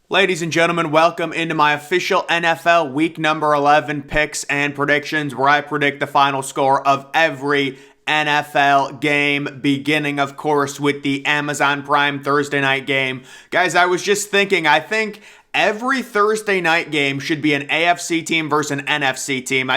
Ladies and gentlemen, welcome into my official NFL Week number 11 picks and predictions, where I predict the final score of every NFL game, beginning, of course, with the Amazon Prime Thursday night game. Guys, I was just thinking, I think every Thursday night game should be an AFC team versus an NFC team.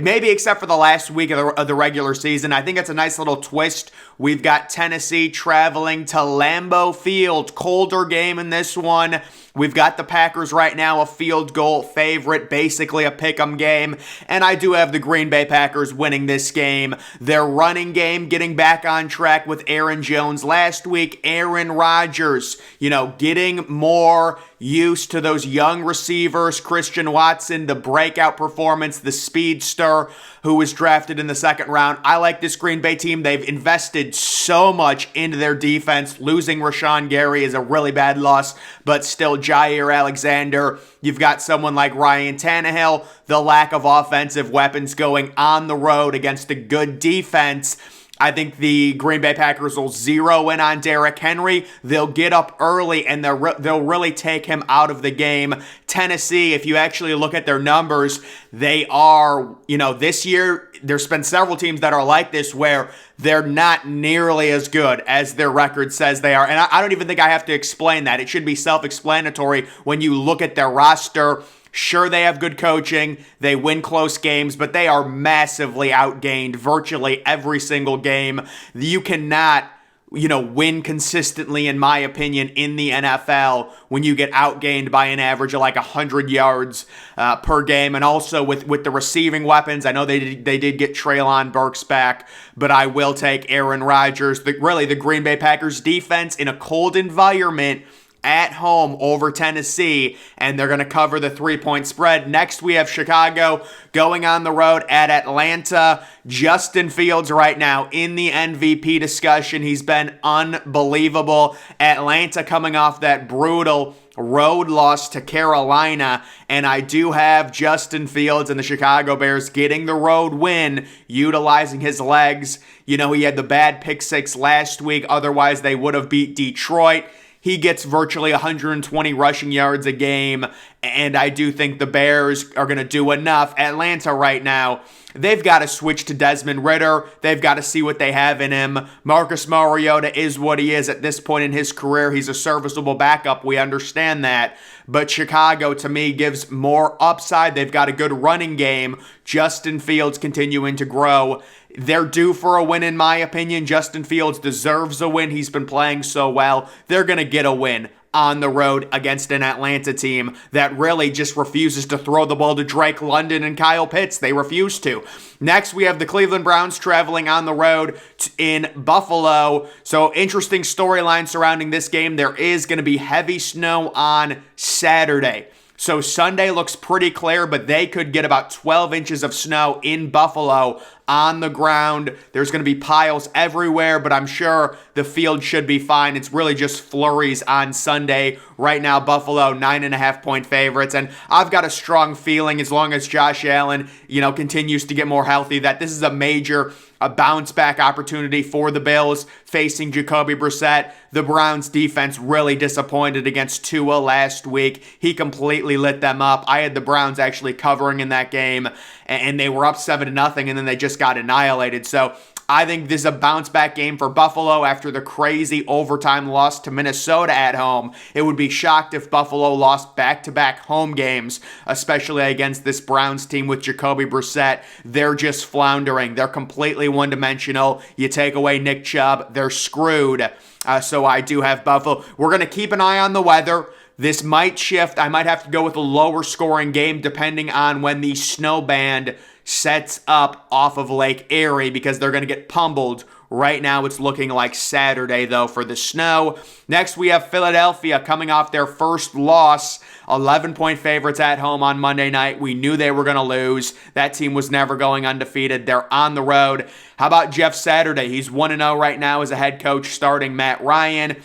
Maybe except for the last week of the regular season. I think it's a nice little twist. We've got Tennessee traveling to Lambeau Field. Colder game in this one. We've got the Packers right now a field goal favorite, basically a pick'em game, and I do have the Green Bay Packers winning this game. Their running game getting back on track with Aaron Jones last week. Aaron Rodgers, getting more used to those young receivers. Christian Watson, the breakout performance, the speedster who was drafted in the second round. I like this Green Bay team. They've invested so much into their defense. Losing Rashawn Gary is a really bad loss, but still Jair Alexander. You've got someone like Ryan Tannehill. The lack of offensive weapons going on the road against a good defense. I think the Green Bay Packers will zero in on Derrick Henry. They'll get up early and they'll really take him out of the game. Tennessee, if you actually look at their numbers, they are, this year, there's been several teams that are like this where they're not nearly as good as their record says they are. And I don't even think I have to explain that. It should be self-explanatory when you look at their roster. Sure, they have good coaching, they win close games, but they are massively outgained virtually every single game. You cannot, win consistently, in my opinion, in the NFL when you get outgained by an average of like 100 yards per game. And also with the receiving weapons, I know they did get Treylon Burks back, but I will take Aaron Rodgers. The Green Bay Packers defense in a cold environment at home over Tennessee, and they're going to cover the 3-point spread. Next, we have Chicago going on the road at Atlanta. Justin Fields right now in the MVP discussion. He's been unbelievable. Atlanta coming off that brutal road loss to Carolina, and I do have Justin Fields and the Chicago Bears getting the road win, utilizing his legs. He had the bad pick six last week. Otherwise, they would have beat Detroit. He gets virtually 120 rushing yards a game, and I do think the Bears are going to do enough. Atlanta right now, they've got to switch to Desmond Ridder. They've got to see what they have in him. Marcus Mariota is what he is at this point in his career. He's a serviceable backup. We understand that. But Chicago, to me, gives more upside. They've got a good running game. Justin Fields continuing to grow. They're due for a win, in my opinion. Justin Fields deserves a win. He's been playing so well. They're going to get a win on the road against an Atlanta team that really just refuses to throw the ball to Drake London and Kyle Pitts. They refuse to. Next, we have the Cleveland Browns traveling on the road in Buffalo. So interesting storyline surrounding this game. There is going to be heavy snow on Saturday. So Sunday looks pretty clear, but they could get about 12 inches of snow in Buffalo on the ground. There's going to be piles everywhere, but I'm sure the field should be fine. It's really just flurries on Sunday. Right now, Buffalo, 9.5-point favorites. And I've got a strong feeling, as long as Josh Allen, continues to get more healthy, that this is a bounce-back opportunity for the Bills facing Jacoby Brissett. The Browns' defense really disappointed against Tua last week. He completely lit them up. I had the Browns actually covering in that game, and they were up 7-0, and then they just got annihilated. So I think this is a bounce-back game for Buffalo after the crazy overtime loss to Minnesota at home. It would be shocked if Buffalo lost back-to-back home games, especially against this Browns team with Jacoby Brissett. They're just floundering. They're completely one-dimensional. You take away Nick Chubb, they're screwed. So I do have Buffalo. We're going to keep an eye on the weather. This might shift. I might have to go with a lower scoring game depending on when the snow band sets up off of Lake Erie, because they're going to get pummeled. Right now it's looking like Saturday, though, for the snow. Next, we have Philadelphia coming off their first loss. 11-point favorites at home on Monday night. We knew they were going to lose. That team was never going undefeated. They're on the road. How about Jeff Saturday? He's 1-0 right now as a head coach, starting Matt Ryan.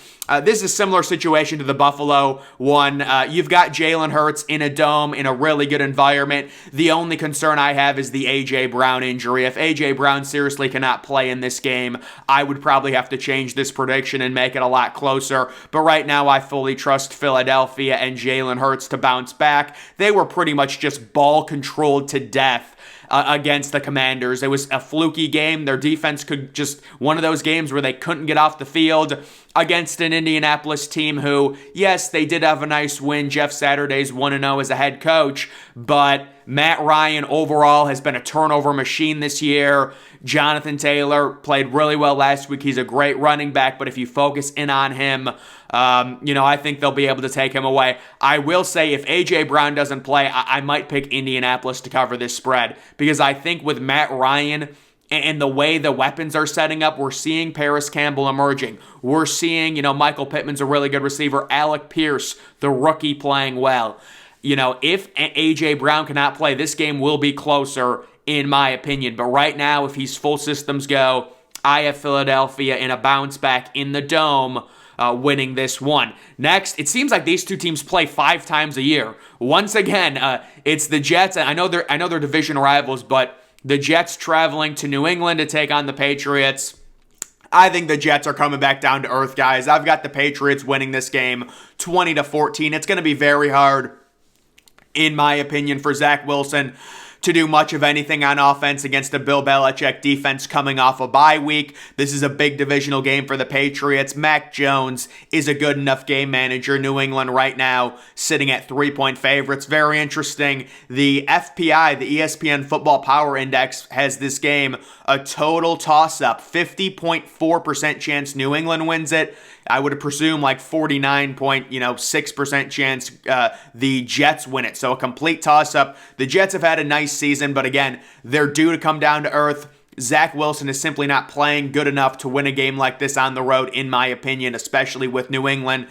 This is a similar situation to the Buffalo one. You've got Jalen Hurts in a dome in a really good environment. The only concern I have is the A.J. Brown injury. If A.J. Brown seriously cannot play in this game, game, I would probably have to change this prediction and make it a lot closer. But right now, I fully trust Philadelphia and Jalen Hurts to bounce back. They were pretty much just ball controlled to death against the Commanders. It was a fluky game. Their defense could just, one of those games where they couldn't get off the field against an Indianapolis team who, yes, they did have a nice win. Jeff Saturday's 1-0 as a head coach, but Matt Ryan overall has been a turnover machine this year. Jonathan Taylor played really well last week. He's a great running back, but if you focus in on him, I think they'll be able to take him away. I will say if A.J. Brown doesn't play, I might pick Indianapolis to cover this spread because I think with Matt Ryan and the way the weapons are setting up, we're seeing Paris Campbell emerging. We're seeing, Michael Pittman's a really good receiver. Alec Pierce, the rookie, playing well. If A.J. Brown cannot play, this game will be closer, in my opinion. But right now, if he's full systems go, I have Philadelphia in a bounce back in the Dome, winning this one. Next, it seems like these two teams play 5 times a year. Once again, it's the Jets. I know they're division rivals, but the Jets traveling to New England to take on the Patriots. I think the Jets are coming back down to earth, guys. I've got the Patriots winning this game 20-14. It's going to be very hard, in my opinion, for Zach Wilson to do much of anything on offense against a Bill Belichick defense coming off a bye week. This is a big divisional game for the Patriots. Mac Jones is a good enough game manager. New England right now sitting at 3-point favorites. Very interesting. The FPI, the ESPN Football Power Index, has this game a total toss-up. 50.4% chance New England wins it. I would presume like 49.6% chance the Jets win it. So a complete toss-up. The Jets have had a nice season, but again, they're due to come down to earth. Zach Wilson is simply not playing good enough to win a game like this on the road, in my opinion, especially with New England.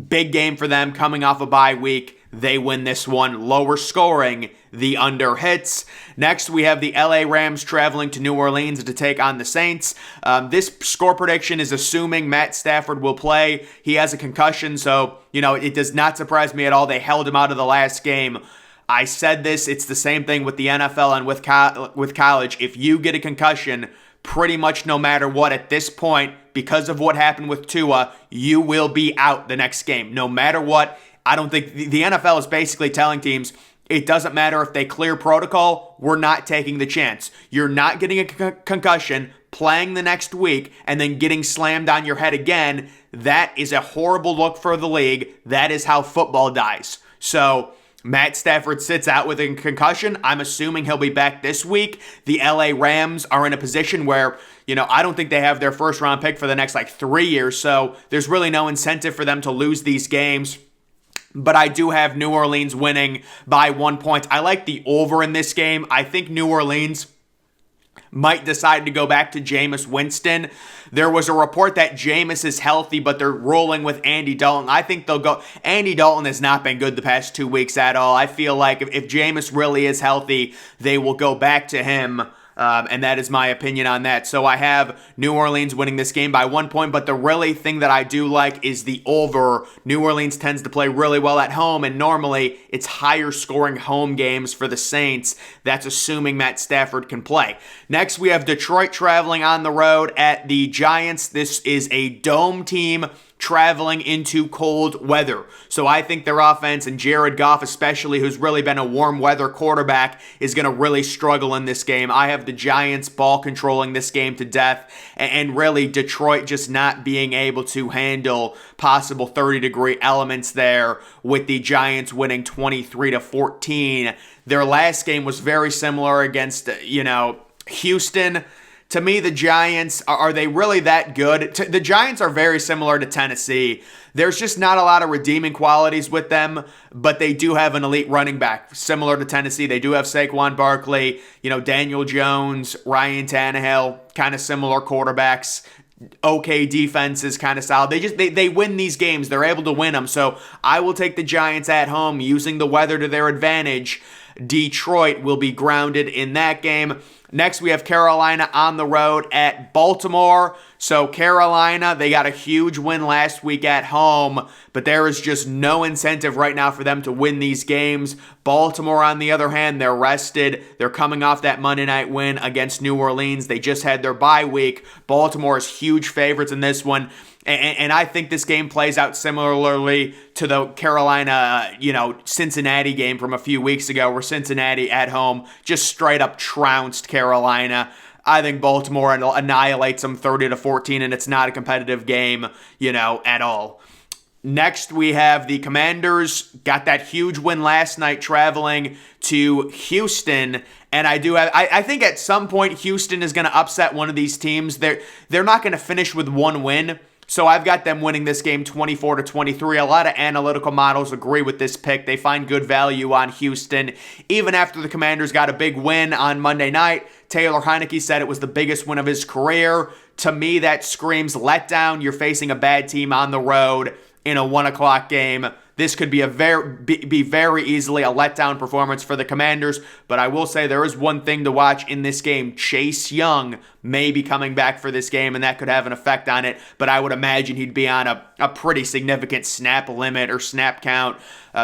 Big game for them coming off a bye week. They win this one. Lower scoring, the under hits. Next, we have the LA Rams traveling to New Orleans to take on the Saints. This score prediction is assuming Matt Stafford will play. He has a concussion, so, it does not surprise me at all. They held him out of the last game. I said this, it's the same thing with the NFL and with college. If you get a concussion, pretty much no matter what at this point, because of what happened with Tua, you will be out the next game. No matter what, I don't think the NFL is basically telling teams, it doesn't matter if they clear protocol, we're not taking the chance. You're not getting a concussion, playing the next week, and then getting slammed on your head again. That is a horrible look for the league. That is how football dies. So Matt Stafford sits out with a concussion. I'm assuming he'll be back this week. The LA Rams are in a position where, I don't think they have their first round pick for the next 3 years. So there's really no incentive for them to lose these games. But I do have New Orleans winning by 1 point. I like the over in this game. I think New Orleans might decide to go back to Jameis Winston. There was a report that Jameis is healthy, but they're rolling with Andy Dalton. I think they'll go. Andy Dalton has not been good the past 2 weeks at all. I feel like if Jameis really is healthy, they will go back to him. And that is my opinion on that. So I have New Orleans winning this game by 1 point, but the really thing that I do like is the over. New Orleans tends to play really well at home, and normally it's higher scoring home games for the Saints. That's assuming Matt Stafford can play. Next, we have Detroit traveling on the road at the Giants. This is a dome team traveling into cold weather. So I think their offense, and Jared Goff especially, who's really been a warm weather quarterback, is going to really struggle in this game. I have the Giants ball controlling this game to death, and really Detroit just not being able to handle possible 30-degree elements there, with the Giants winning 23-14. Their last game was very similar against, Houston. To me, the Giants, are they really that good? The Giants are very similar to Tennessee. There's just not a lot of redeeming qualities with them, but they do have an elite running back, similar to Tennessee. They do have Saquon Barkley, Daniel Jones, Ryan Tannehill, kind of similar quarterbacks. Okay, defense is kind of solid. They win these games. They're able to win them. So I will take the Giants at home using the weather to their advantage. Detroit will be grounded in that game. Next, we have Carolina on the road at Baltimore. So Carolina, they got a huge win last week at home, but there is just no incentive right now for them to win these games. Baltimore, on the other hand, they're rested. They're coming off that Monday night win against New Orleans. They just had their bye week. Baltimore is huge favorites in this one. And I think this game plays out similarly to the Carolina, Cincinnati game from a few weeks ago, where Cincinnati at home just straight up trounced Carolina. I think Baltimore annihilates them 30-14, and it's not a competitive game, at all. Next, we have the Commanders. Got that huge win last night traveling to Houston. And I think at some point Houston is going to upset one of these teams. They're not going to finish with one win. So I've got them winning this game 24-23. A lot of analytical models agree with this pick. They find good value on Houston. Even after the Commanders got a big win on Monday night, Taylor Heineke said it was the biggest win of his career. To me, that screams letdown. You're facing a bad team on the road in a 1 o'clock game. This could be very easily a letdown performance for the Commanders, but I will say there is one thing to watch in this game. Chase Young may be coming back for this game, and that could have an effect on it, but I would imagine he'd be on a pretty significant snap limit or snap count,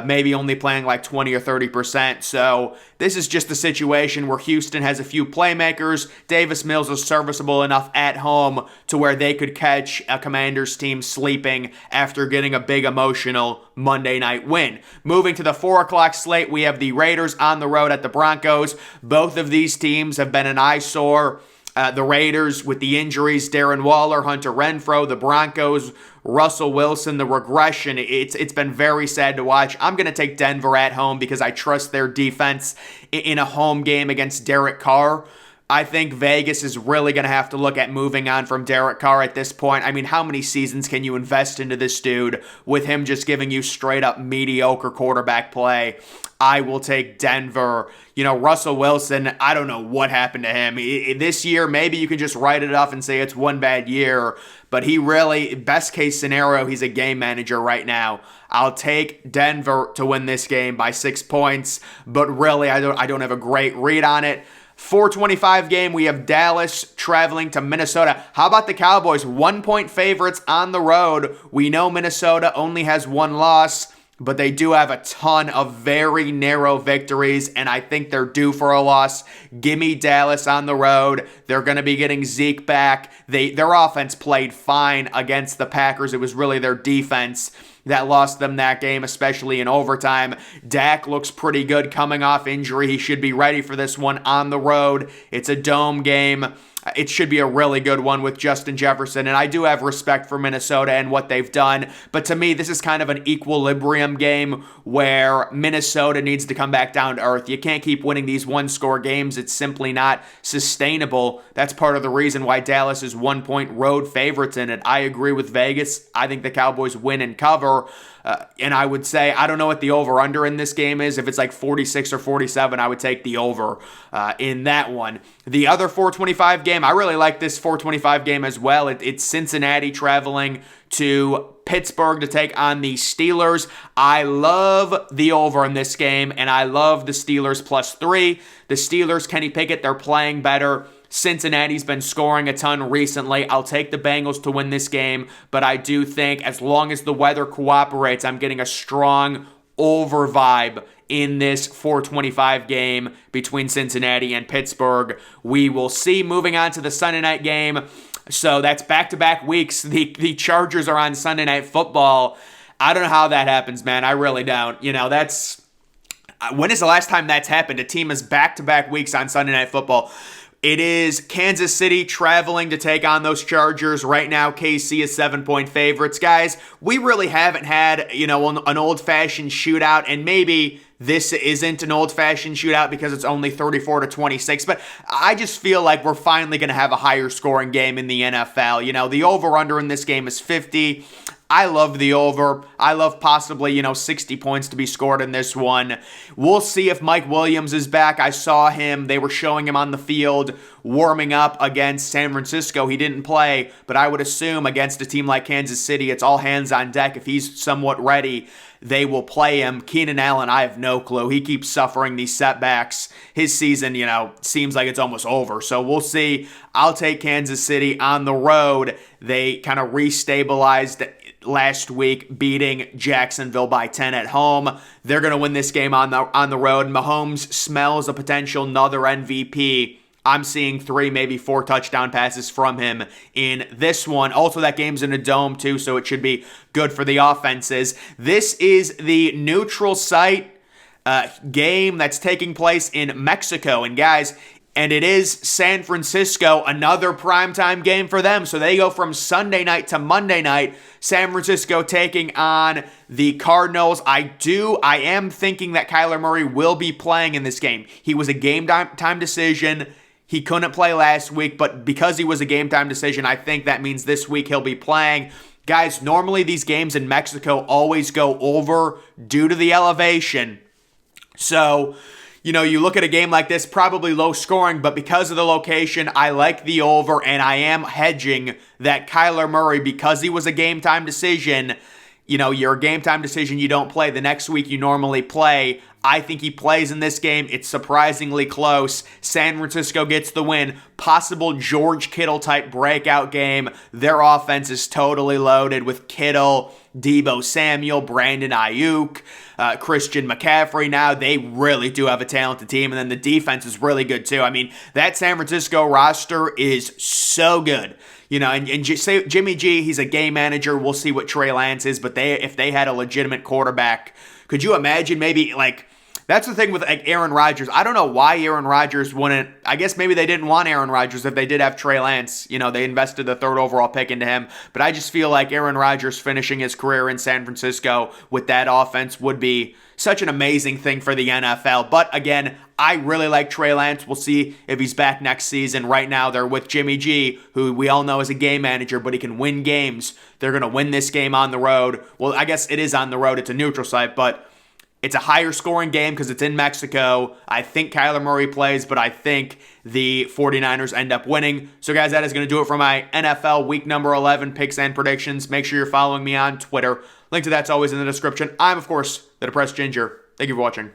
maybe only playing like 20 or 30%. So this is just a situation where Houston has a few playmakers. Davis Mills is serviceable enough at home to where they could catch a Commanders team sleeping after getting a big emotional Monday night win. Moving to the 4 o'clock slate, we have the Raiders on the road at the Broncos. Both of these teams have been an eyesore. The Raiders with the injuries, Darren Waller, Hunter Renfrow. The Broncos, Russell Wilson, the regression. It's been very sad to watch. I'm going to take Denver at home because I trust their defense in a home game against Derek Carr. I think Vegas is really going to have to look at moving on from Derek Carr at this point. I mean, how many seasons can you invest into this dude with him just giving you straight up mediocre quarterback play? I will take Denver. Russell Wilson, I don't know what happened to him. This year, maybe you can just write it off and say it's one bad year, but he really, best case scenario, he's a game manager right now. I'll take Denver to win this game by 6 points, but really, I don't have a great read on it. 4:25 game, we have Dallas traveling to Minnesota. How about the Cowboys? 1-point favorites on the road. We know Minnesota only has one loss, but they do have a ton of very narrow victories, and I think they're due for a loss. Give me Dallas on the road. They're going to be getting Zeke back. Their offense played fine against the Packers. It was really their defense that lost them that game, especially in overtime. Dak looks pretty good coming off injury. He should be ready for this one on the road. It's a dome game. It should be a really good one with Justin Jefferson, and I do have respect for Minnesota and what they've done, but to me, this is kind of an equilibrium game where Minnesota needs to come back down to earth. You can't keep winning these one-score games. It's simply not sustainable. That's part of the reason why Dallas is 1-point road favorites in it. I agree with Vegas. I think the Cowboys win and cover. And I would say, I don't know what the over-under in this game is. If it's like 46 or 47, I would take the over in that one. The other 4:25 game, I really like this 4:25 game as well. It's Cincinnati traveling to Pittsburgh to take on the Steelers. I love the over in this game, and I love the Steelers +3. The Steelers, Kenny Pickett, they're playing better. Cincinnati's been scoring a ton recently. I'll take the Bengals to win this game, but I do think as long as the weather cooperates, I'm getting a strong over vibe in this 4:25 game between Cincinnati and Pittsburgh. We will see. Moving on to the Sunday night game. So that's back-to-back weeks. The Chargers are on Sunday Night Football. I don't know how that happens, man. I really don't. That's... When is the last time that's happened? A team is back-to-back weeks on Sunday Night Football. It is Kansas City traveling to take on those Chargers. Right now, KC is 7-point favorites. Guys, we really haven't had, an old-fashioned shootout, and maybe this isn't an old-fashioned shootout because it's only 34-26, but I just feel like we're finally going to have a higher scoring game in the NFL. The over-under in this game is 50. I love the over. I love possibly, 60 points to be scored in this one. We'll see if Mike Williams is back. I saw him. They were showing him on the field warming up against San Francisco. He didn't play, but I would assume against a team like Kansas City, it's all hands on deck. If he's somewhat ready, they will play him. Keenan Allen, I have no clue. He keeps suffering these setbacks. His season, seems like it's almost over. So we'll see. I'll take Kansas City on the road. They kind of restabilized last week, beating Jacksonville by 10 at home. They're going to win this game on the road. Mahomes smells a potential another MVP. I'm seeing 3, maybe 4 touchdown passes from him in this one. Also, that game's in a dome too, so it should be good for the offenses. This is the neutral site game that's taking place in Mexico. And guys, and it is San Francisco, another primetime game for them. So they go from Sunday night to Monday night. San Francisco taking on the Cardinals. I am thinking that Kyler Murray will be playing in this game. He was a game time decision. He couldn't play last week, but because he was a game time decision, I think that means this week he'll be playing. Guys, normally these games in Mexico always go over due to the elevation. So, you look at a game like this, probably low scoring, but because of the location, I like the over, and I am hedging that Kyler Murray, because he was a game time decision, you're a game time decision, you don't play. The next week you normally play. I think he plays in this game. It's surprisingly close. San Francisco gets the win. Possible George Kittle type breakout game. Their offense is totally loaded with Kittle, Deebo Samuel, Brandon Ayuk, Christian McCaffrey. Now they really do have a talented team, and then the defense is really good too. I mean, that San Francisco roster is so good. And say Jimmy G, he's a game manager. We'll see what Trey Lance is, but if they had a legitimate quarterback, could you imagine maybe that's the thing with Aaron Rodgers. I don't know why Aaron Rodgers wouldn't. I guess maybe they didn't want Aaron Rodgers if they did have Trey Lance. They invested the 3rd overall pick into him. But I just feel like Aaron Rodgers finishing his career in San Francisco with that offense would be such an amazing thing for the NFL. But again, I really like Trey Lance. We'll see if he's back next season. Right now, they're with Jimmy G, who we all know is a game manager, but he can win games. They're going to win this game on the road. Well, I guess it is on the road. It's a neutral site, but it's a higher scoring game because it's in Mexico. I think Kyler Murray plays, but I think the 49ers end up winning. So guys, that is going to do it for my NFL week number 11 picks and predictions. Make sure you're following me on Twitter. Link to that's always in the description. I'm, of course, the Depressed Ginger. Thank you for watching.